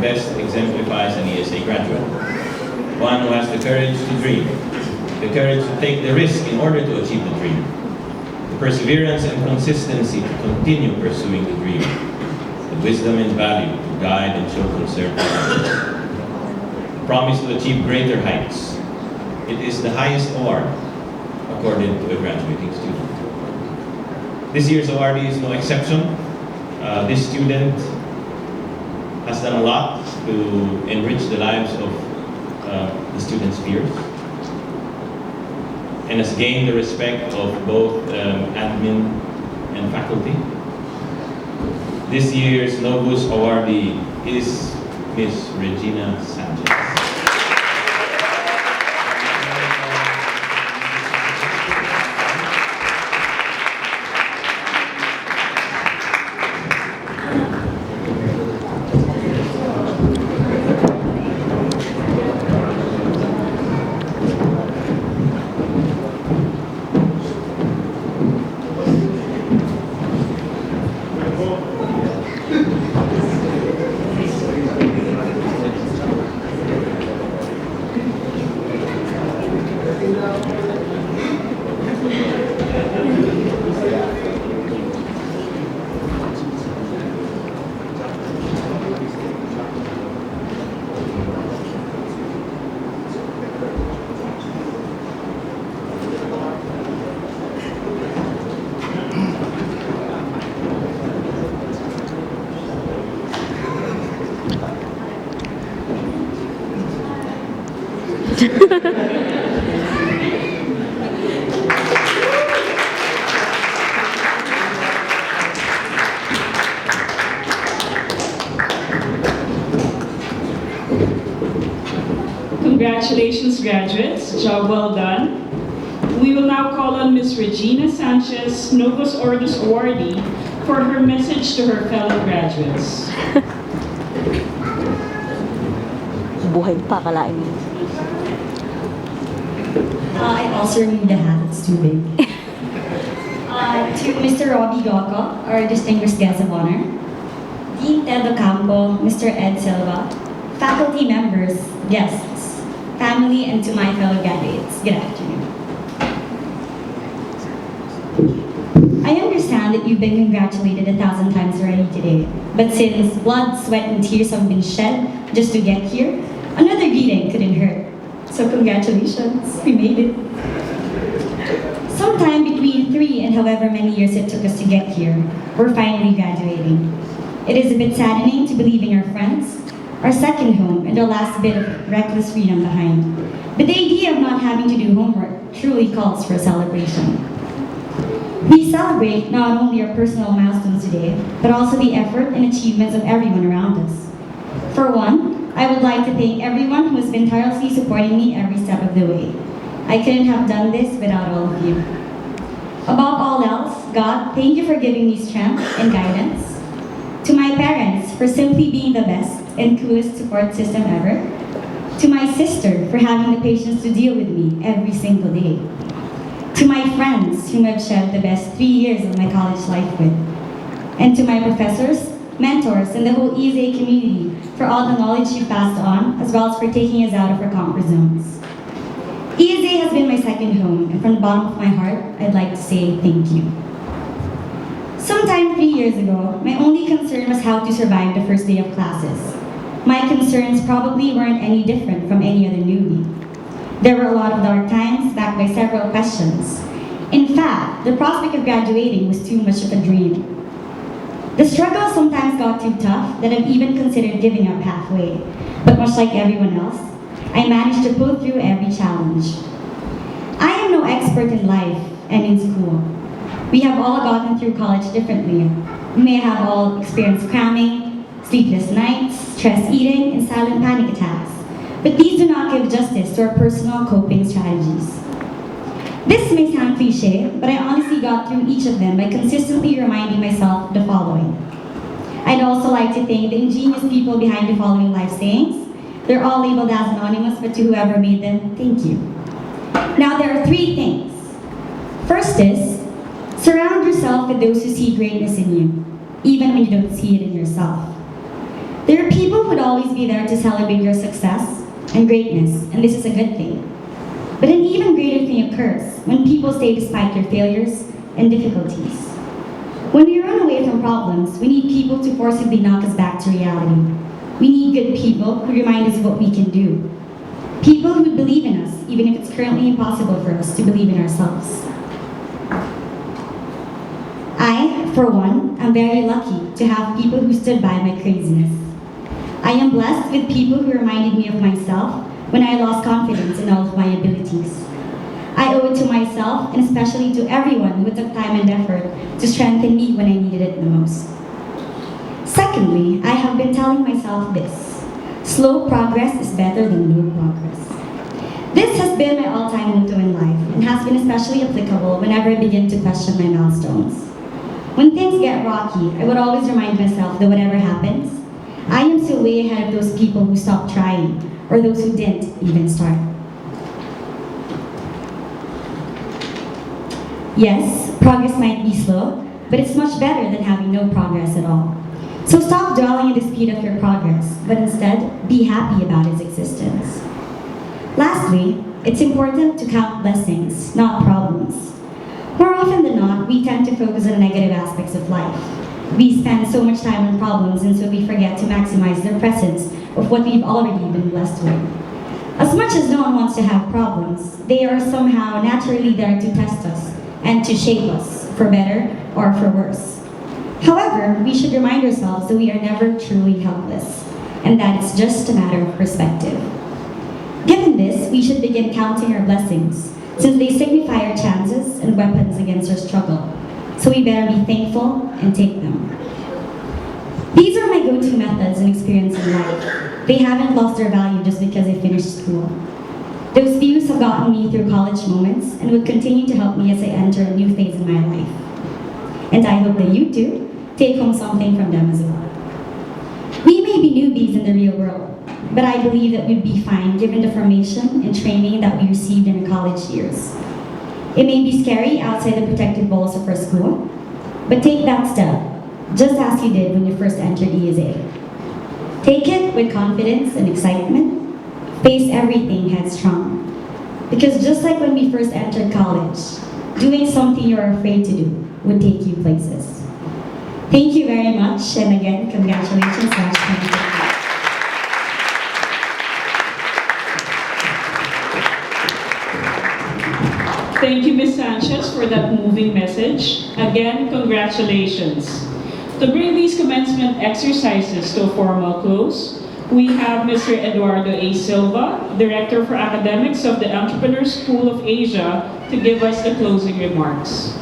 best exemplifies an ESA graduate. One who has the courage to dream, the courage to take the risk in order to achieve the dream, the perseverance and consistency to continue pursuing the dream, the wisdom and value to guide and show concern for others, the promise to achieve greater heights. It is the highest award according to a graduating student. This year's awardee is no exception. This student has done a lot to enrich the lives of the students' peers and has gained the respect of both admin and faculty. This year's Novus awardee is Miss Regina Sanchez. Congratulations, graduates. Job well done. We will now call on Ms. Regina Sanchez, Novus Ordos awardee, for her message to her fellow graduates. Buhay pa, kalain mo. I also remove the hat, it's too big. To Mr. Robbie Gocco, our distinguished guest of honor, Dean Ted Ocampo, Mr. Ed Silva, faculty members, guests, family, and to my fellow graduates, good afternoon. I understand that you've been congratulated 1,000 times already today, but since blood, sweat, and tears have been shed just to get here, another greeting couldn't hurt. So congratulations, we made it. Sometime between 3 and however many years it took us to get here, we're finally graduating. It is a bit saddening to be leaving our friends, our second home, and our last bit of reckless freedom behind. But the idea of not having to do homework truly calls for a celebration. We celebrate not only our personal milestones today, but also the effort and achievements of everyone around us. For one, I would like to thank everyone who has been tirelessly supporting me every step of the way. I couldn't have done this without all of you. Above all else, God, thank you for giving me strength and guidance. To my parents, for simply being the best and coolest support system ever. To my sister, for having the patience to deal with me every single day. To my friends, whom I've shared the best 3 years of my college life with. And to my professors, mentors, and the whole ESA community for all the knowledge you passed on, as well as for taking us out of our comfort zones. ESA has been my second home, and from the bottom of my heart, I'd like to say thank you. Sometime 3 years ago, my only concern was how to survive the first day of classes. My concerns probably weren't any different from any other newbie. There were a lot of dark times, backed by several questions. In fact, the prospect of graduating was too much of a dream. The struggle sometimes got too tough that I've even considered giving up halfway. But much like everyone else, I managed to pull through every challenge. I am no expert in life and in school. We have all gotten through college differently. We may have all experienced cramming, sleepless nights, stress eating, and silent panic attacks. But these do not give justice to our personal coping strategies. This may sound cliche, but I honestly got through each of them by consistently reminding myself the following. I'd also like to thank the ingenious people behind the following life sayings. They're all labeled as anonymous, but to whoever made them, thank you. Now there are 3 things. First is, surround yourself with those who see greatness in you, even when you don't see it in yourself. There are people who would always be there to celebrate your success and greatness, and this is a good thing. But an even greater thing occurs when people stay despite your failures and difficulties. When we run away from problems, we need people to forcibly knock us back to reality. We need good people who remind us what we can do. People who would believe in us, even if it's currently impossible for us to believe in ourselves. I, for one, am very lucky to have people who stood by my craziness. I am blessed with people who reminded me of myself when I lost confidence in all of my abilities. I owe it to myself and especially to everyone who took time and effort to strengthen me when I needed it the most. Secondly, I have been telling myself this: slow progress is better than no progress. This has been my all-time motto in life and has been especially applicable whenever I begin to question my milestones. When things get rocky, I would always remind myself that whatever happens, I am still way ahead of those people who stopped trying or those who didn't even start. Yes, progress might be slow, but it's much better than having no progress at all. So stop dwelling in the speed of your progress, but instead, be happy about its existence. Lastly, it's important to count blessings, not problems. More often than not, we tend to focus on the negative aspects of life. We spend so much time on problems, and so we forget to maximize the presence of what we've already been blessed with. As much as no one wants to have problems, they are somehow naturally there to test us and to shape us, for better or for worse. However, we should remind ourselves that we are never truly helpless, and that it's just a matter of perspective. Given this, we should begin counting our blessings, since they signify our chances and weapons against our struggle. So we better be thankful and take them. These are my go-to methods and experience in life. They haven't lost their value just because I finished school. Those views have gotten me through college moments and would continue to help me as I enter a new phase in my life. And I hope that you too take home something from them as well. We may be newbies in the real world, but I believe that we'd be fine given the formation and training that we received in our college years. It may be scary outside the protected walls of our school, but take that step, just as you did when you first entered ESA. Take it with confidence and excitement. Face everything headstrong. Because just like when we first entered college, doing something you're afraid to do would take you places. Thank you very much, and again, congratulations. Thank you, Ms. Sanchez, for that moving message. Again, congratulations. To bring these commencement exercises to a formal close, we have Mr. Eduardo A. Silva, Director for Academics of the Entrepreneur School of Asia, to give us the closing remarks.